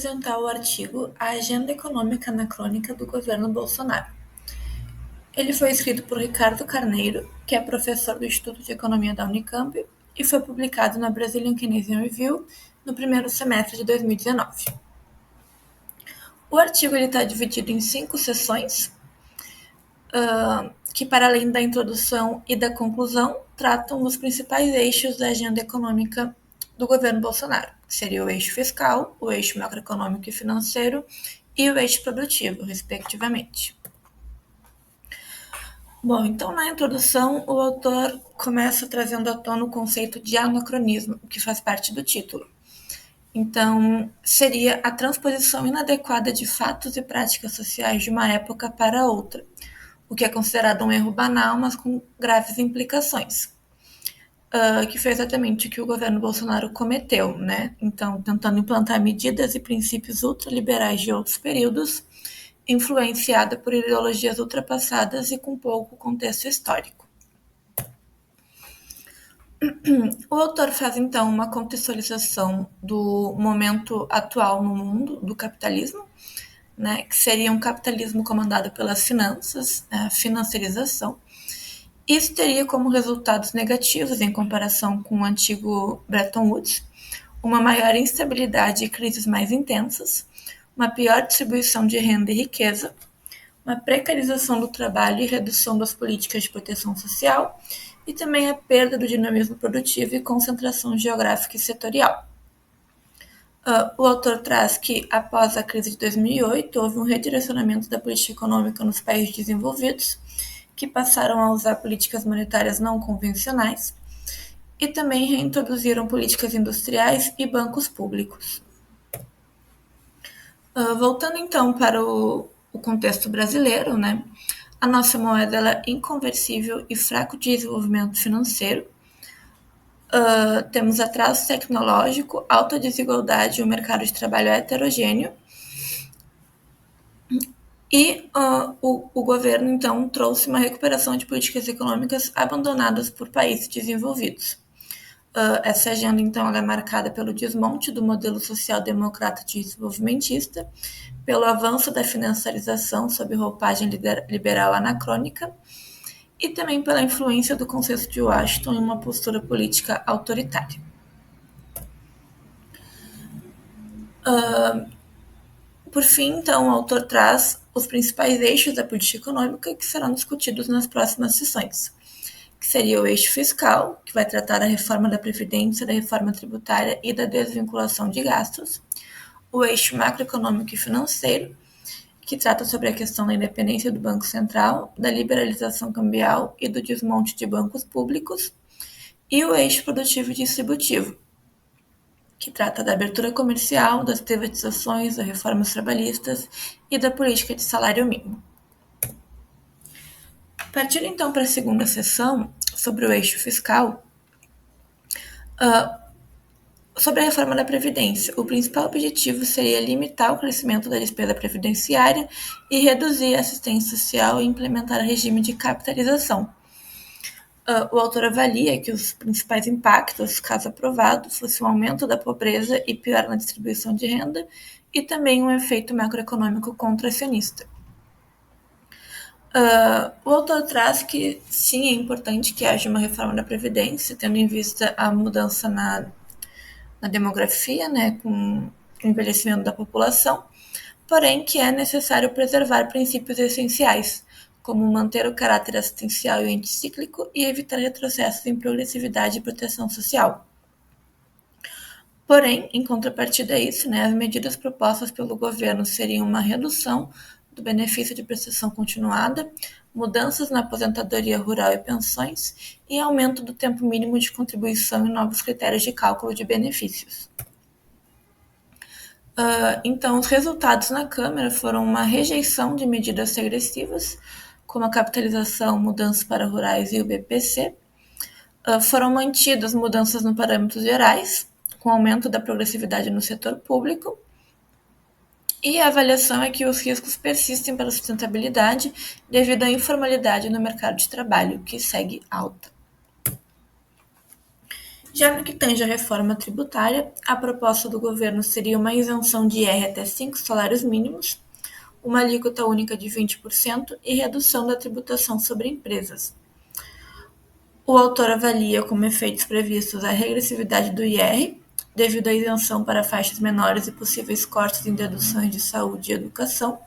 Apresentar o artigo A Agenda Econômica Anacrônica do Governo Bolsonaro. Ele foi escrito por Ricardo Carneiro, que é professor do Instituto de Economia da Unicamp, e foi publicado na Brazilian Keynesian Review no primeiro semestre de 2019. O artigo está dividido em 5 seções, que, para além da introdução e da conclusão, tratam os principais eixos da agenda econômica do governo Bolsonaro, que seria o eixo fiscal, o eixo macroeconômico e financeiro e o eixo produtivo, respectivamente. Bom, então na introdução o autor começa trazendo à tona o conceito de anacronismo, que faz parte do título. Então, seria a transposição inadequada de fatos e práticas sociais de uma época para outra, o que é considerado um erro banal, mas com graves implicações. Que foi exatamente o que o governo Bolsonaro cometeu, né? Então, tentando implantar medidas e princípios ultraliberais de outros períodos, influenciada por ideologias ultrapassadas e com pouco contexto histórico. O autor faz, então, uma contextualização do momento atual no mundo do capitalismo, né, que seria um capitalismo comandado pelas finanças, a financiarização. Isso teria como resultados negativos em comparação com o antigo Bretton Woods, uma maior instabilidade e crises mais intensas, uma pior distribuição de renda e riqueza, uma precarização do trabalho e redução das políticas de proteção social, e também a perda do dinamismo produtivo e concentração geográfica e setorial. O autor traz que, após a crise de 2008, houve um redirecionamento da política econômica nos países desenvolvidos, que passaram a usar políticas monetárias não convencionais, e também reintroduziram políticas industriais e bancos públicos. Voltando então para o contexto brasileiro, né? A nossa moeda ela é inconversível e fraco de desenvolvimento financeiro. Temos atraso tecnológico, alta desigualdade e um mercado de trabalho heterogêneo. E o governo, então, trouxe uma recuperação de políticas econômicas abandonadas por países desenvolvidos. Essa agenda, então, ela é marcada pelo desmonte do modelo social-democrata desenvolvimentista, pelo avanço da financiarização sob roupagem liberal anacrônica e também pela influência do Consenso de Washington em uma postura política autoritária. Por fim, então, o autor traz os principais eixos da política econômica que serão discutidos nas próximas sessões, que seria o eixo fiscal, que vai tratar da reforma da Previdência, da reforma tributária e da desvinculação de gastos, o eixo macroeconômico e financeiro, que trata sobre a questão da independência do Banco Central, da liberalização cambial e do desmonte de bancos públicos, e o eixo produtivo e distributivo, que trata da abertura comercial, das privatizações, das reformas trabalhistas e da política de salário mínimo. Partindo então para a segunda sessão, sobre o eixo fiscal, sobre a reforma da Previdência, o principal objetivo seria limitar o crescimento da despesa previdenciária e reduzir a assistência social e implementar regime de capitalização. O autor avalia que os principais impactos, caso aprovado, fosse um aumento da pobreza e pior na distribuição de renda, e também um efeito macroeconômico contracionista. O autor traz que sim, é importante que haja uma reforma da Previdência, tendo em vista a mudança na demografia, né, com o envelhecimento da população, porém que é necessário preservar princípios essenciais, como manter o caráter assistencial e anticíclico e evitar retrocessos em progressividade e proteção social. Porém, em contrapartida a isso, né, as medidas propostas pelo governo seriam uma redução do benefício de prestação continuada, mudanças na aposentadoria rural e pensões e aumento do tempo mínimo de contribuição e novos critérios de cálculo de benefícios. Então, os resultados na Câmara foram uma rejeição de medidas regressivas, como a capitalização, mudanças para rurais e o BPC. Foram mantidas mudanças nos parâmetros gerais, com aumento da progressividade no setor público. E a avaliação é que os riscos persistem para a sustentabilidade devido à informalidade no mercado de trabalho, que segue alta. Já no que tange à reforma tributária, a proposta do governo seria uma isenção de IR até 5 salários mínimos, uma alíquota única de 20% e redução da tributação sobre empresas. O autor avalia como efeitos previstos a regressividade do IR, devido à isenção para faixas menores e possíveis cortes em deduções de saúde e educação,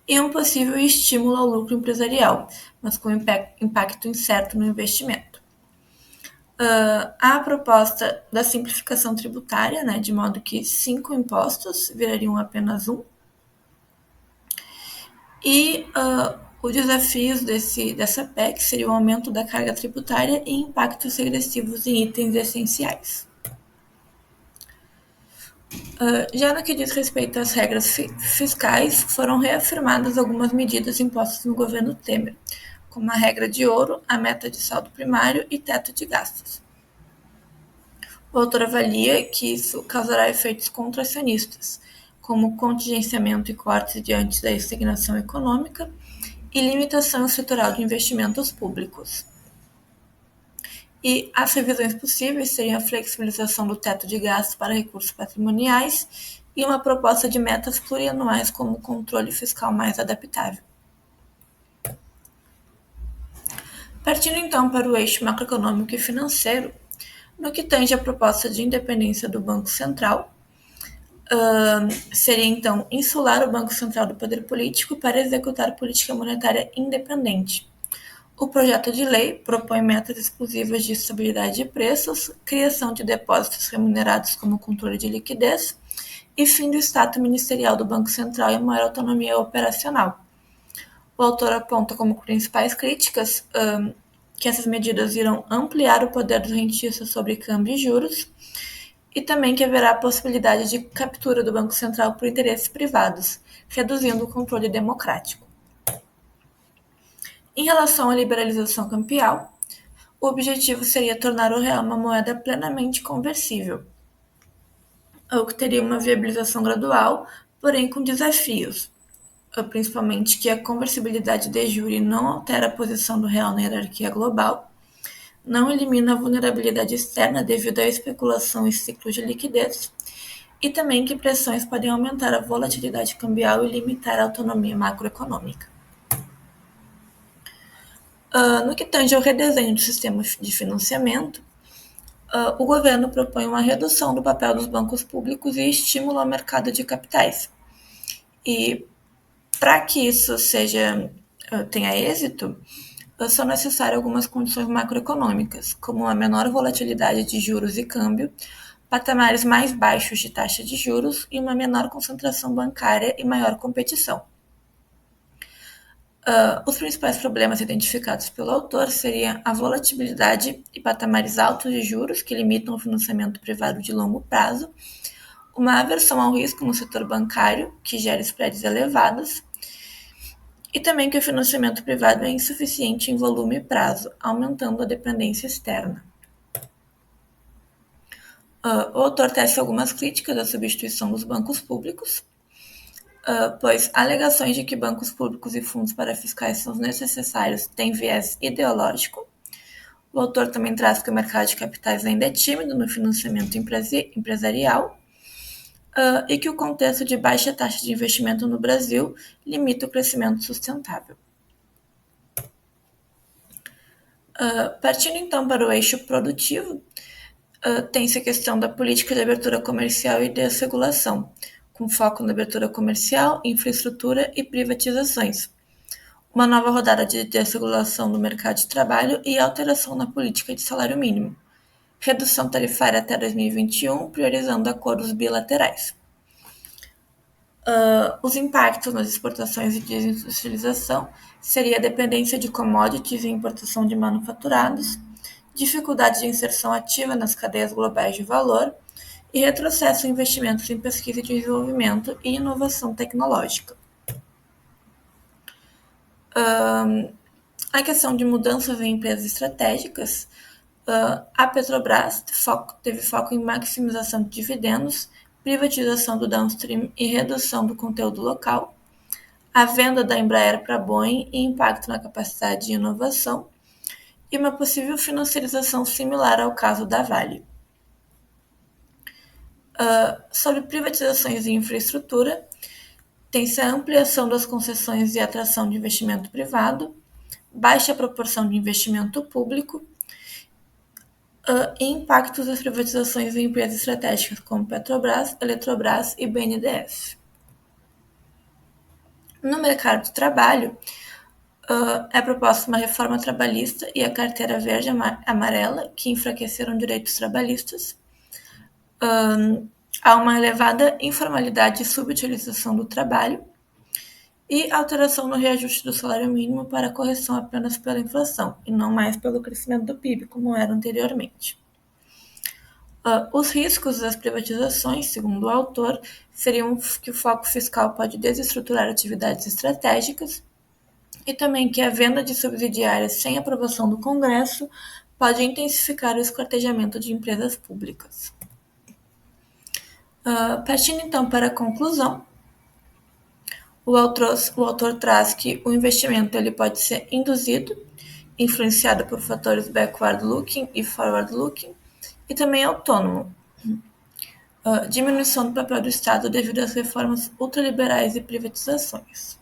e um possível estímulo ao lucro empresarial, mas com impacto incerto no investimento. Há a proposta da simplificação tributária, né, de modo que 5 impostos virariam apenas um. E os desafios dessa PEC seria o aumento da carga tributária e impactos regressivos em itens essenciais. Já no que diz respeito às regras fiscais, foram reafirmadas algumas medidas impostas no governo Temer, como a regra de ouro, a meta de saldo primário e teto de gastos. O autor avalia que isso causará efeitos contracionistas, como contingenciamento e cortes diante da estagnação econômica e limitação estrutural de investimentos públicos. E as revisões possíveis seriam a flexibilização do teto de gastos para recursos patrimoniais e uma proposta de metas plurianuais como controle fiscal mais adaptável. Partindo então para o eixo macroeconômico e financeiro, no que tange a proposta de independência do Banco Central, seria então insular o Banco Central do poder político para executar política monetária independente. O projeto de lei propõe metas exclusivas de estabilidade de preços, criação de depósitos remunerados como controle de liquidez e fim do status ministerial do Banco Central e maior autonomia operacional. O autor aponta como principais críticas que essas medidas irão ampliar o poder dos rentistas sobre câmbio e juros e também que haverá a possibilidade de captura do Banco Central por interesses privados, reduzindo o controle democrático. Em relação à liberalização cambial, o objetivo seria tornar o real uma moeda plenamente conversível, o que teria uma viabilização gradual, porém com desafios, principalmente que a conversibilidade de jure não altera a posição do real na hierarquia global, não elimina a vulnerabilidade externa devido à especulação e ciclos de liquidez, e também que pressões podem aumentar a volatilidade cambial e limitar a autonomia macroeconômica. No que tange ao redesenho do sistema de financiamento, o governo propõe uma redução do papel dos bancos públicos e estímulo ao mercado de capitais. E para que isso tenha êxito, são necessárias algumas condições macroeconômicas, como a menor volatilidade de juros e câmbio, patamares mais baixos de taxa de juros e uma menor concentração bancária e maior competição. Os principais problemas identificados pelo autor seriam a volatilidade e patamares altos de juros, que limitam o financiamento privado de longo prazo, uma aversão ao risco no setor bancário, que gera spreads elevados, e também que o financiamento privado é insuficiente em volume e prazo, aumentando a dependência externa. O autor tece algumas críticas à substituição dos bancos públicos, pois alegações de que bancos públicos e fundos parafiscais são necessários têm viés ideológico. O autor também traz que o mercado de capitais ainda é tímido no financiamento empresarial e que o contexto de baixa taxa de investimento no Brasil limita o crescimento sustentável. Partindo então para o eixo produtivo, tem-se a questão da política de abertura comercial e desregulação, com foco na abertura comercial, infraestrutura e privatizações. Uma nova rodada de desregulação do mercado de trabalho e alteração na política de salário mínimo. Redução tarifária até 2021, priorizando acordos bilaterais. Os impactos nas exportações e desindustrialização seria a dependência de commodities e importação de manufaturados, dificuldade de inserção ativa nas cadeias globais de valor e retrocesso em investimentos em pesquisa e desenvolvimento e inovação tecnológica. A questão de mudanças em empresas estratégicas, a Petrobras teve foco em maximização de dividendos, privatização do downstream e redução do conteúdo local, a venda da Embraer para a Boeing e impacto na capacidade de inovação, e uma possível financiarização similar ao caso da Vale. Sobre privatizações de infraestrutura, tem-se a ampliação das concessões e atração de investimento privado, baixa proporção de investimento público e impactos das privatizações em empresas estratégicas como Petrobras, Eletrobras e BNDES. No mercado de trabalho, é proposta uma reforma trabalhista e a carteira verde amarela, que enfraqueceram direitos trabalhistas. Há uma elevada informalidade e subutilização do trabalho e alteração no reajuste do salário mínimo para correção apenas pela inflação e não mais pelo crescimento do PIB, como era anteriormente. Os riscos das privatizações, segundo o autor, seriam que o foco fiscal pode desestruturar atividades estratégicas e também que a venda de subsidiárias sem aprovação do Congresso pode intensificar o esquartejamento de empresas públicas. Partindo então para a conclusão, o autor traz que o investimento ele pode ser induzido, influenciado por fatores backward-looking e forward-looking, e também autônomo. Diminuição do papel do Estado devido às reformas ultraliberais e privatizações.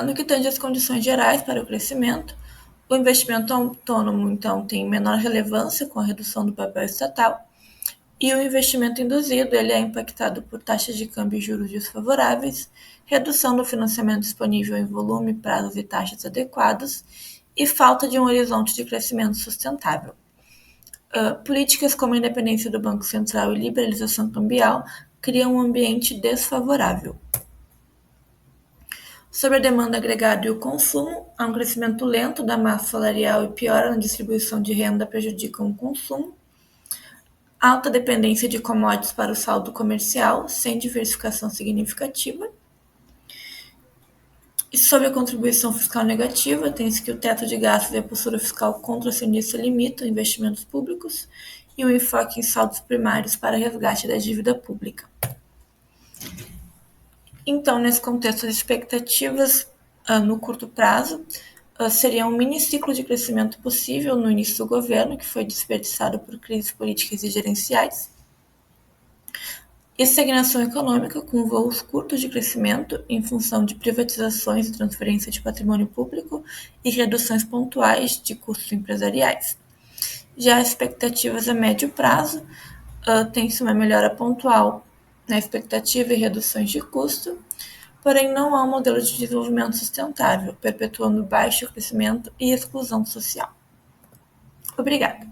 No que tange às condições gerais para o crescimento, o investimento autônomo, então, tem menor relevância com a redução do papel estatal, e o investimento induzido ele é impactado por taxas de câmbio e juros desfavoráveis, redução do financiamento disponível em volume, prazos e taxas adequados, e falta de um horizonte de crescimento sustentável. Políticas como a independência do Banco Central e liberalização cambial criam um ambiente desfavorável. Sobre a demanda agregada e o consumo, há um crescimento lento da massa salarial e piora na distribuição de renda prejudicam o consumo. Alta dependência de commodities para o saldo comercial, sem diversificação significativa. E sobre a contribuição fiscal negativa, tem-se que o teto de gastos e a postura fiscal contracionista limitam investimentos públicos e o enfoque em saldos primários para resgate da dívida pública. Então, nesse contexto, as expectativas no curto prazo seria um mini ciclo de crescimento possível no início do governo, que foi desperdiçado por crises políticas e gerenciais, estagnação econômica com voos curtos de crescimento em função de privatizações e transferência de patrimônio público e reduções pontuais de custos empresariais. Já as expectativas a médio prazo tem-se uma melhora pontual na expectativa e reduções de custo, porém não há um modelo de desenvolvimento sustentável, perpetuando baixo crescimento e exclusão social. Obrigada.